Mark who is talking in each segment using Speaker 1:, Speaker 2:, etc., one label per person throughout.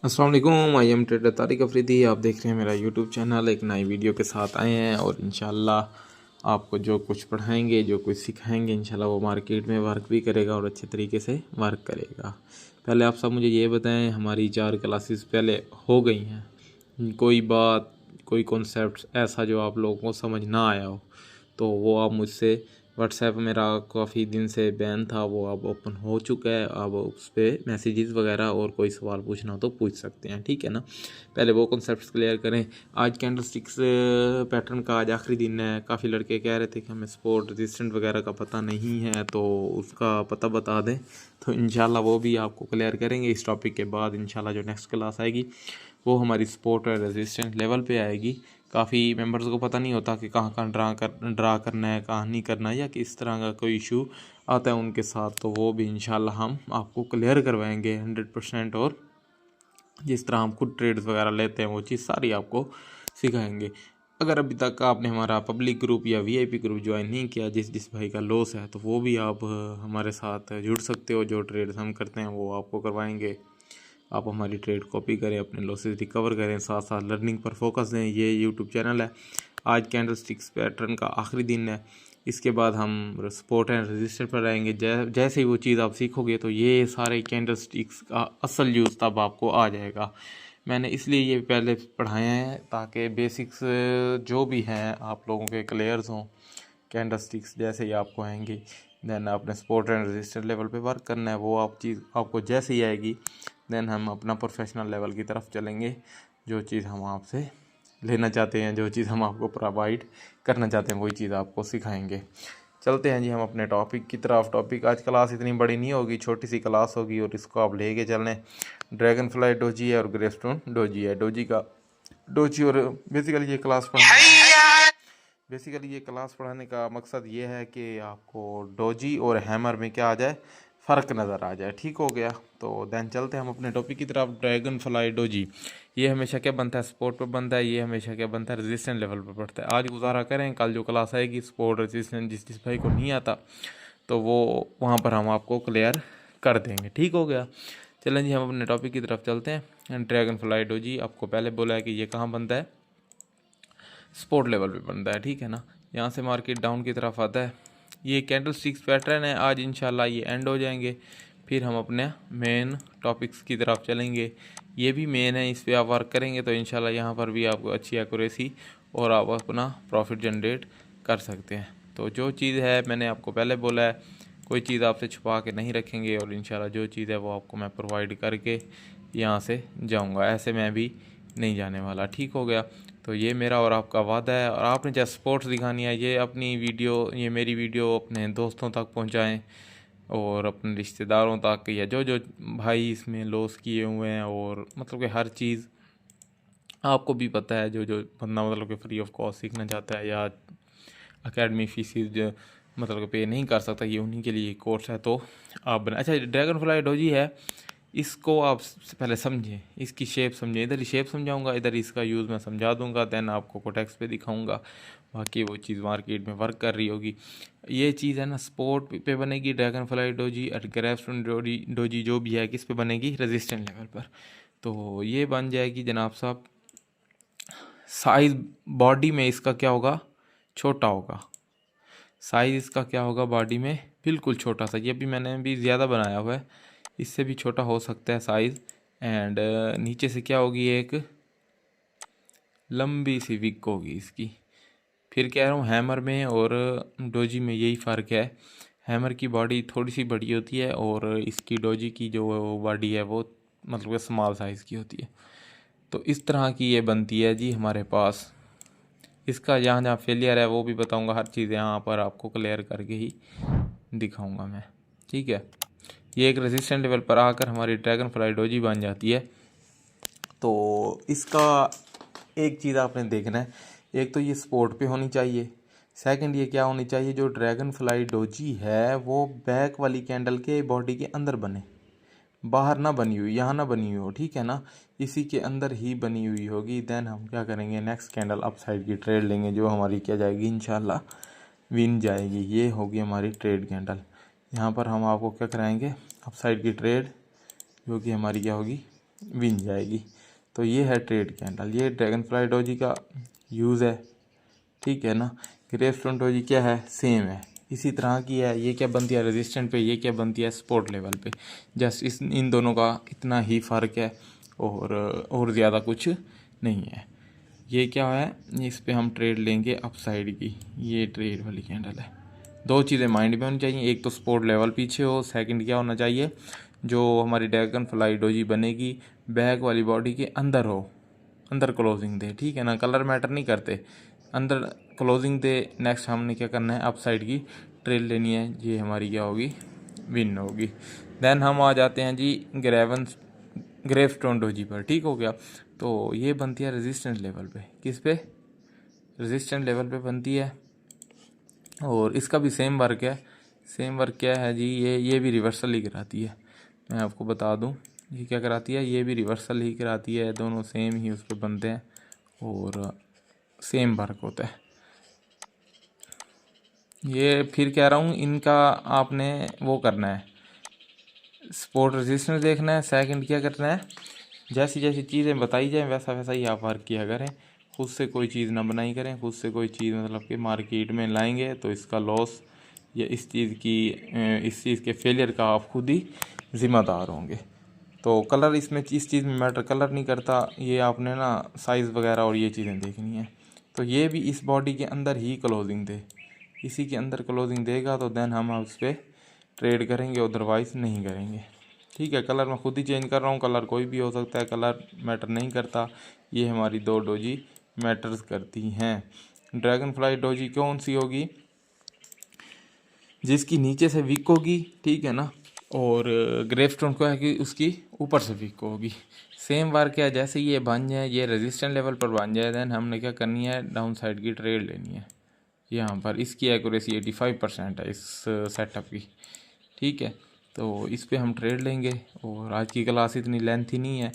Speaker 1: अस्सलाम वालेकुम, I am trader Tariq Afridi. आप देख रहे हैं मेरा यूट्यूब चैनल। एक नई वीडियो के साथ आए हैं और इंशाल्लाह आपको जो कुछ पढ़ाएंगे, जो कुछ सिखाएंगे, इंशाल्लाह वो मार्केट में वर्क भी करेगा और अच्छे तरीके से वर्क करेगा। पहले आप सब मुझे ये बताएं, हमारी 4 क्लासेस पहले हो गई हैं, कोई बात, कोई कॉन्सेप्ट ऐसा जो आप लोगों को समझ ना आया हो तो वो आप मुझसे व्हाट्सएप मेरा काफ़ी दिन से बैन था, वो अब ओपन हो चुका है। अब उस पर मैसेजेस वगैरह और कोई सवाल पूछना हो तो पूछ सकते हैं, ठीक है ना। पहले वो कॉन्सेप्ट्स क्लियर करें। आज कैंडलस्टिक्स पैटर्न का आज आखिरी दिन है। काफ़ी लड़के कह रहे थे कि हमें सपोर्ट रेजिस्टेंट वगैरह का पता नहीं है, तो उसका पता बता दें, तो इंशाल्लाह वो भी आपको क्लियर करेंगे। इस टॉपिक के बाद इंशाल्लाह जो नेक्स्ट क्लास आएगी वो हमारी सपोर्ट और रेजिस्टेंट लेवल पे आएगी। काफ़ी मेंबर्स को पता नहीं होता कि कहाँ कहाँ ड्रा करना है, कहाँ नहीं करना है, या किस तरह का कोई इशू आता है उनके साथ, तो वो भी इंशाल्लाह हम आपको क्लियर करवाएंगे 100%। और जिस तरह हम खुद ट्रेड्स वगैरह लेते हैं वो चीज़ सारी आपको सिखाएंगे। अगर अभी तक आपने हमारा पब्लिक ग्रुप या वीआईपी ग्रुप ज्वाइन नहीं किया, जिस भाई का लॉस है, तो वो भी आप हमारे साथ जुड़ सकते हो। जो ट्रेड्स हम करते हैं वो आपको करवाएंगे। आप हमारी ट्रेड कॉपी करें, अपने लॉसेस रिकवर करें, साथ साथ लर्निंग पर फोकस दें। ये यूट्यूब चैनल है। आज कैंडलस्टिक्स पैटर्न का आखिरी दिन है। इसके बाद हम सपोर्ट एंड रेजिस्टेंस पर आएंगे। जैसे ही वो चीज़ आप सीखोगे तो ये सारे कैंडलस्टिक्स का असल यूज़ तब आपको आ जाएगा। मैंने इसलिए ये पहले पढ़ाए हैं ताकि बेसिक्स जो भी हैं आप लोगों के क्लियर्स हों। कैंडलस्टिक्स जैसे ही आपको आएंगी, देन आपने सपोर्ट एंड रेजिस्टेंस लेवल पे वर्क करना है। वो आप चीज़ आपको जैसे ही आएगी, देन हम अपना प्रोफेशनल लेवल की तरफ चलेंगे। जो चीज़ हम आपसे लेना चाहते हैं, जो चीज़ हम आपको प्रोवाइड करना चाहते हैं, वही चीज़ आपको सिखाएंगे। चलते हैं जी हम अपने टॉपिक की तरफ। टॉपिक आज क्लास इतनी बड़ी नहीं होगी, छोटी सी क्लास होगी और इसको आप लेके चलने। ड्रैगन फ्लाई डोजी है और ग्रेवस्टोन डोजी है। डोजी और बेसिकली ये क्लास पढ़ाने का मकसद ये है कि आपको डोजी और हैमर में क्या आ जाए, फ़र्क नज़र आ जाए। ठीक हो गया, तो देन चलते हैं हम अपने टॉपिक की तरफ। ड्रैगन फ्लाई डोजी ये हमेशा क्या बनता है, सपोर्ट पर बनता है। ये हमेशा क्या बनता है, रेजिस्टेंट लेवल पर बढ़ता है। आज गुजारा करें, कल जो क्लास आएगी सपोर्ट रेजिस्टेंट, जिस भाई को नहीं आता तो वो वहाँ पर हम आपको क्लियर कर देंगे। ठीक हो गया, चलें जी हम अपने टॉपिक की तरफ चलते हैं। ड्रैगन फ्लाई डोजी आपको पहले बोला है कि ये कहाँ बनता है, सपोर्ट लेवल पे बनता है, ठीक है ना। यहाँ से मार्केट डाउन की तरफ आता है। ये कैंडल स्टिक्स पैटर्न है। आज इंशाल्लाह ये एंड हो जाएंगे, फिर हम अपने मेन टॉपिक्स की तरफ चलेंगे। ये भी मेन है, इस पर आप वर्क करेंगे तो इंशाल्लाह यहाँ पर भी आपको अच्छी एक्यूरेसी और आप अपना प्रॉफिट जनरेट कर सकते हैं। तो जो चीज़ है मैंने आपको पहले बोला है, कोई चीज़ आपसे छुपा के नहीं रखेंगे और इंशाल्लाह जो चीज़ है वो आपको मैं प्रोवाइड करके यहाँ से जाऊँगा। ऐसे मैं भी नहीं जाने वाला। ठीक हो गया, तो ये मेरा और आपका वादा है। और आपने जैसे स्पोर्ट्स दिखानी है, ये अपनी वीडियो, ये मेरी वीडियो अपने दोस्तों तक पहुंचाएं और अपने रिश्तेदारों तक, या जो जो भाई इसमें लॉस किए हुए हैं। और मतलब कि हर चीज़ आपको भी पता है, जो जो बंदा मतलब कि फ्री ऑफ कॉस्ट सीखना चाहता है या अकेडमी फीसिस जो मतलब कि पे नहीं कर सकता, ये उन्हीं के लिए कोर्स है। तो आप बना, अच्छा ड्रैगन फ्लाई डोजी है, इसको आप पहले समझें, इसकी शेप समझें। इधर ही शेप समझाऊंगा, इधर इसका यूज़ मैं समझा दूंगा, देन आपको कोटेक्स पे दिखाऊंगा। बाकी वो चीज़ मार्केट में वर्क कर रही होगी। ये चीज़ है ना स्पोर्ट पे बनेगी ड्रैगन फ्लाई डोजी, और ग्रेवस्टोन डोजी जो भी है किस पे बनेगी, रेजिस्टेंट लेवल पर। तो ये बन जाएगी जनाब साहब। साइज बॉडी में इसका क्या होगा, छोटा होगा। साइज़ इसका क्या होगा बॉडी में, बिल्कुल छोटा सा। ये भी मैंने भी ज़्यादा बनाया हुआ है, इससे भी छोटा हो सकता है साइज़। एंड नीचे से क्या होगी, एक लंबी सी विक होगी इसकी। फिर कह रहा हूँ हैमर में और डोजी में यही फ़र्क है। हैमर की बॉडी थोड़ी सी बड़ी होती है और इसकी डोजी की जो बॉडी है वो मतलब कि स्मॉल साइज़ की होती है। तो इस तरह की ये बनती है जी हमारे पास। इसका जहाँ जहाँ फेलियर है वो भी बताऊँगा, हर चीज़ यहाँ पर आपको क्लियर करके ही दिखाऊँगा मैं, ठीक है। ये एक रेजिस्टेंट लेवल पर आकर हमारी ड्रैगन फ्लाई डोजी बन जाती है। तो इसका एक चीज़ आपने देखना है, एक तो ये स्पोर्ट पे होनी चाहिए। सेकंड ये क्या होनी चाहिए, जो ड्रैगन फ्लाई डोजी है वो बैक वाली कैंडल के बॉडी के अंदर बने, बाहर ना बनी हुई, यहाँ ना बनी हुई हो, ठीक है ना, इसी के अंदर ही बनी हुई होगी। देन हम क्या करेंगे, नेक्स्ट कैंडल अप साइड की ट्रेड लेंगे, जो हमारी क्या जाएगी इंशाल्लाह विन जाएगी। ये होगी हमारी ट्रेड कैंडल। यहाँ पर हम आपको क्या कराएंगे, अप साइड की ट्रेड, जो कि हमारी क्या होगी विन जाएगी। तो ये है ट्रेड कैंडल, ये ड्रैगन फ्लाई डोजी का यूज़ है, ठीक है ना। ग्रेवस्टोन डोजी क्या है, सेम है, इसी तरह की है। ये क्या बनती है रेजिस्टेंट पे, ये क्या बनती है सपोर्ट लेवल पे। जस्ट इन दोनों का इतना ही फ़र्क है और ज़्यादा कुछ नहीं है। ये क्या है, इस पे हम ट्रेड लेंगे अपसाइड की, ये ट्रेड वाली कैंडल है। दो चीज़ें माइंड में होनी चाहिए, एक तो सपोर्ट लेवल पीछे हो, सेकंड क्या होना चाहिए, जो हमारी ड्रैगन फ्लाई डोजी बनेगी बैक वाली बॉडी के अंदर हो, अंदर क्लोजिंग दे, ठीक है ना। कलर मैटर नहीं करते, अंदर क्लोजिंग दे। नेक्स्ट हमने क्या करना है, अपसाइड की ट्रेड लेनी है, ये हमारी क्या होगी, विन होगी। देन हम आ जाते हैं जी ग्रेवस्टोन डोजी पर, ठीक हो गया। तो ये बनती है रेजिस्टेंस लेवल पे, किस पे, रेजिस्टेंस लेवल पे बनती है। और इसका भी सेम वर्क है। सेम वर्क क्या है जी, ये भी रिवर्सल ही कराती है, मैं आपको बता दूं। ये क्या कराती है, ये भी रिवर्सल ही कराती है, दोनों सेम ही उस पर बनते हैं और सेम वर्क होता है। ये फिर कह रहा हूँ, इनका आपने वो करना है, सपोर्ट रेजिस्टेंस देखना है। सेकंड क्या करना है, जैसी जैसी चीज़ें बताई जाए वैसा वैसा ही आप वर्क किया करें, खुद से कोई चीज़ ना बनाई करें। खुद से कोई चीज़ मतलब कि मार्केट में लाएंगे तो इसका लॉस या इस चीज़ के फेलियर का आप खुद ही ज़िम्मेदार होंगे। तो कलर इसमें इस चीज़ में मैटर कलर नहीं करता, ये आपने ना साइज़ वगैरह और ये चीज़ें देखनी है। तो ये भी इस बॉडी के अंदर ही क्लोजिंग दे, इसी के अंदर क्लोजिंग देगा तो देन हम उस पर ट्रेड करेंगे, अदरवाइज़ नहीं करेंगे, ठीक है। कलर मैं खुद ही चेंज कर रहा हूँ, कलर कोई भी हो सकता है, कलर मैटर नहीं करता। ये हमारी दो डोजी मैटर्स करती हैं। ड्रैगन फ्लाई डोजी कौन सी होगी, जिसकी नीचे से वीक होगी, ठीक है ना। और ग्रेवस्टोन को है कि उसकी ऊपर से वीक होगी। सेम वर्क है, जैसे ये बन जाए, ये रेजिस्टेंट लेवल पर बन जाए, देन हमने क्या करनी है, डाउन साइड की ट्रेड लेनी है। यहाँ पर इसकी एक्यूरेसी 85% है इस सेटअप की, ठीक है। तो इस पे हम ट्रेड लेंगे। और आज की क्लास इतनी लेंथी नहीं है,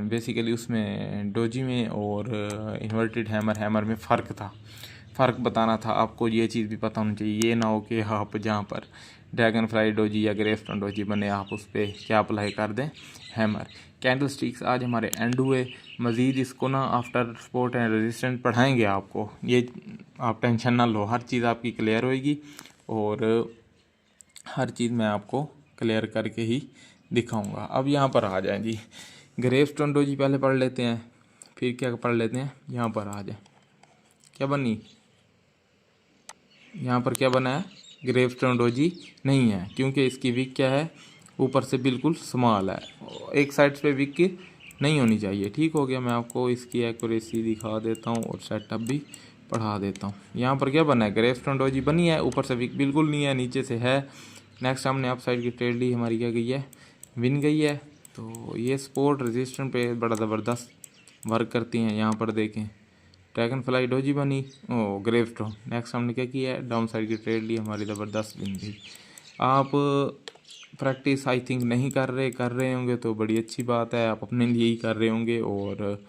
Speaker 1: बेसिकली उसमें डोजी में और इन्वर्टेड हैमर में फ़र्क बताना था आपको। ये चीज़ भी पता होनी चाहिए, ये ना हो कि आप जहाँ पर ड्रैगन फ्लाई डोजी या ग्रेवस्टोन डोजी बने आप उस पर क्या अप्लाई कर दें, हैमर। कैंडल स्टिक्स आज हमारे एंड हुए। मज़ीद इसको ना आफ्टर सपोर्ट एंड रेजिस्टेंस पढ़ाएंगे आपको, ये आप टेंशन ना लो, हर चीज़ आपकी क्लियर होएगी और हर चीज़ मैं आपको क्लियर करके ही दिखाऊंगा। अब यहाँ पर आ जाएं जी, ग्रेवस्टोन डोजी पहले पढ़ लेते हैं, फिर क्या पढ़ लेते हैं, यहाँ पर आ जाए क्या बनी, यहाँ पर क्या बना है, ग्रेवस्टोन डोजी नहीं है, क्योंकि इसकी विक क्या है, ऊपर से बिल्कुल स्मॉल है, एक साइड पे विक नहीं होनी चाहिए, ठीक हो गया। मैं आपको इसकी एक्यूरेसी दिखा देता हूँ और सेटअप भी पढ़ा देता हूँ। यहाँ पर क्या बना है, ग्रेवस्टोन डोजी बनी है, ऊपर से विक बिल्कुल नहीं है, नीचे से है। नेक्स्ट हमने अप साइड की ट्रेड ली, हमारी क्या गई है, विन गई है। तो ये सपोर्ट रेजिस्टेंस पे बड़ा ज़बरदस्त वर्क करती हैं। यहाँ पर देखें, ड्रैगन फ्लाई डोजी बनी, ओ ग्रेवस्टोन। नेक्स्ट हमने क्या किया है, डाउन साइड की ट्रेड ली, हमारी ज़बरदस्त विन गई। आप प्रैक्टिस आई थिंक नहीं कर रहे होंगे तो बड़ी अच्छी बात है, आप अपने लिए ही कर रहे होंगे। और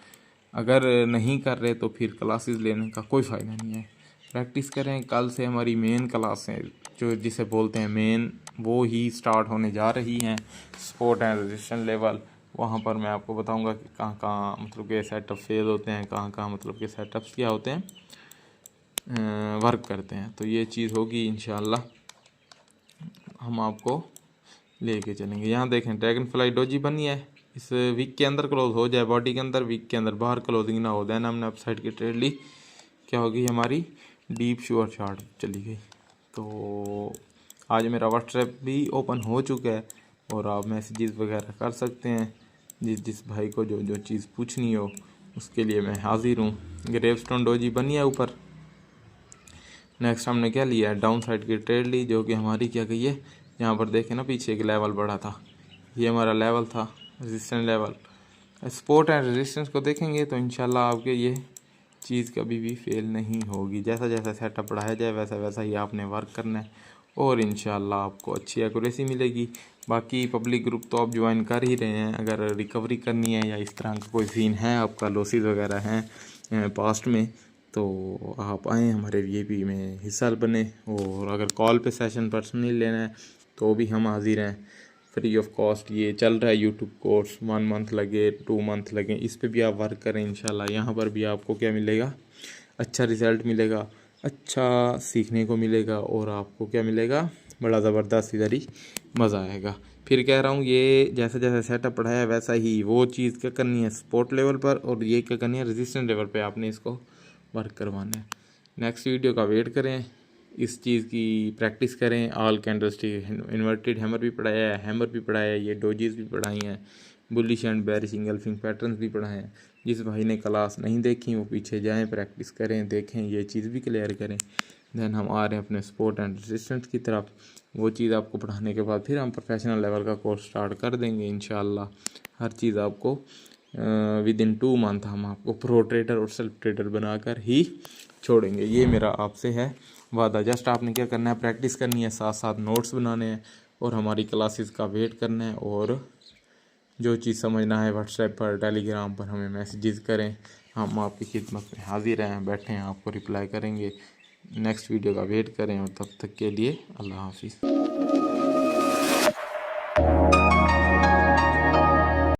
Speaker 1: अगर नहीं कर रहे तो फिर क्लासेस लेने का कोई फ़ायदा नहीं है। प्रैक्टिस करें, कल से हमारी मेन क्लासें जो जिसे बोलते हैं मेन, वो ही स्टार्ट होने जा रही हैं। सपोर्ट एंड रेजिस्टेंस लेवल, वहाँ पर मैं आपको बताऊंगा कि कहाँ कहाँ मतलब के सेटअप फेल होते हैं, कहाँ कहाँ मतलब के सेटअप्स क्या होते हैं, वर्क करते हैं। तो ये चीज़ होगी इंशाल्लाह, हम आपको लेके चलेंगे। यहाँ देखें, ड्रैगन फ्लाई डोजी बनी है, इस वीक के अंदर क्लोज हो जाए, बॉडी के अंदर, वीक के अंदर बाहर क्लोजिंग ना हो, देन हमने अप साइड की ट्रेड ली, क्या होगी, हमारी डीप श्योर चार्ट चली गई। तो आज मेरा व्हाट्सएप भी ओपन हो चुका है और आप मैसेजेस वगैरह कर सकते हैं, जिस भाई को जो जो चीज़ पूछनी हो उसके लिए मैं हाजिर हूँ। ग्रेवस्टोन डोजी बनी है ऊपर। नेक्स्ट हमने क्या लिया है, डाउन साइड की ट्रेड ली, जो कि हमारी क्या गई है, यहाँ पर देखें ना, पीछे एक लेवल बढ़ा था, ये हमारा लेवल था, resistance level. Support and resistance को देखेंगे तो इंशाल्लाह आपके ये चीज़ कभी भी फेल नहीं होगी। जैसा जैसा सेटअप बढ़ाया जाए वैसा वैसा ही आपने वर्क करना है और इंशाल्लाह आपको अच्छी एक्यूरेसी मिलेगी। बाकी पब्लिक ग्रुप तो आप ज्वाइन कर ही रहे हैं, अगर रिकवरी करनी है या इस तरह का कोई सीन है आपका, लॉसेस वगैरह हैं पास्ट में, तो आप आएँ हमारे VIP में हिस्सा बने। और अगर कॉल पे सेशन पर्सनली लेना है तो भी हम हाजिर हैं। फ्री ऑफ कॉस्ट ये चल रहा है यूट्यूब कोर्स। 1 मंथ लगे 2 मंथ लगे, इस पे भी आप वर्क करें इंशाल्लाह। यहाँ पर भी आपको क्या मिलेगा, अच्छा रिज़ल्ट मिलेगा, अच्छा सीखने को मिलेगा और आपको क्या मिलेगा, बड़ा ज़बरदस्त इधर ही मज़ा आएगा। फिर कह रहा हूँ ये जैसे जैसे सेटअप पढ़ाया वैसा ही वो चीज़ क्या करनी है स्पोर्ट लेवल पर, और ये क्या करनी है रेजिस्टेंस लेवल पे आपने इसको वर्क करवाना है। नेक्स्ट वीडियो का वेट करें, इस चीज़ की प्रैक्टिस करें। ऑल कैंडलस्टिक इन्वर्टेड हैमर भी पढ़ाया है, हैमर भी पढ़ाया है, ये डोजीज भी पढ़ाई हैं, bullish and bearish engulfing patterns भी पढ़ाए हैं। जिस भाई ने क्लास नहीं देखी वो पीछे जाएं, प्रैक्टिस करें, देखें, ये चीज़ भी क्लियर करें। देन हम आ रहे हैं अपने स्पोर्ट एंड रेजिस्टेंस की तरफ। वो चीज़ आपको पढ़ाने के बाद फिर हम प्रोफेशनल लेवल का कोर्स स्टार्ट कर देंगे इंशाल्लाह। हर चीज़ आपको विद इन 2 मंथ हम आपको प्रो ट्रेडर और सेल्फ ट्रेडर बनाकर ही छोड़ेंगे। ये मेरा आपसे है वादा। जस्ट आपने क्या करना है, प्रैक्टिस करनी है, साथ साथ नोट्स बनाने हैं और हमारी क्लासेस का वेट करना है। और जो चीज़ समझना है व्हाट्सएप पर, टेलीग्राम पर हमें मैसेजेस करें, हम आपकी खिदमत में हाजिर हैं, बैठे हैं, आपको रिप्लाई करेंगे। नेक्स्ट वीडियो का वेट करें और तब तक के लिए अल्लाह हाफिज़।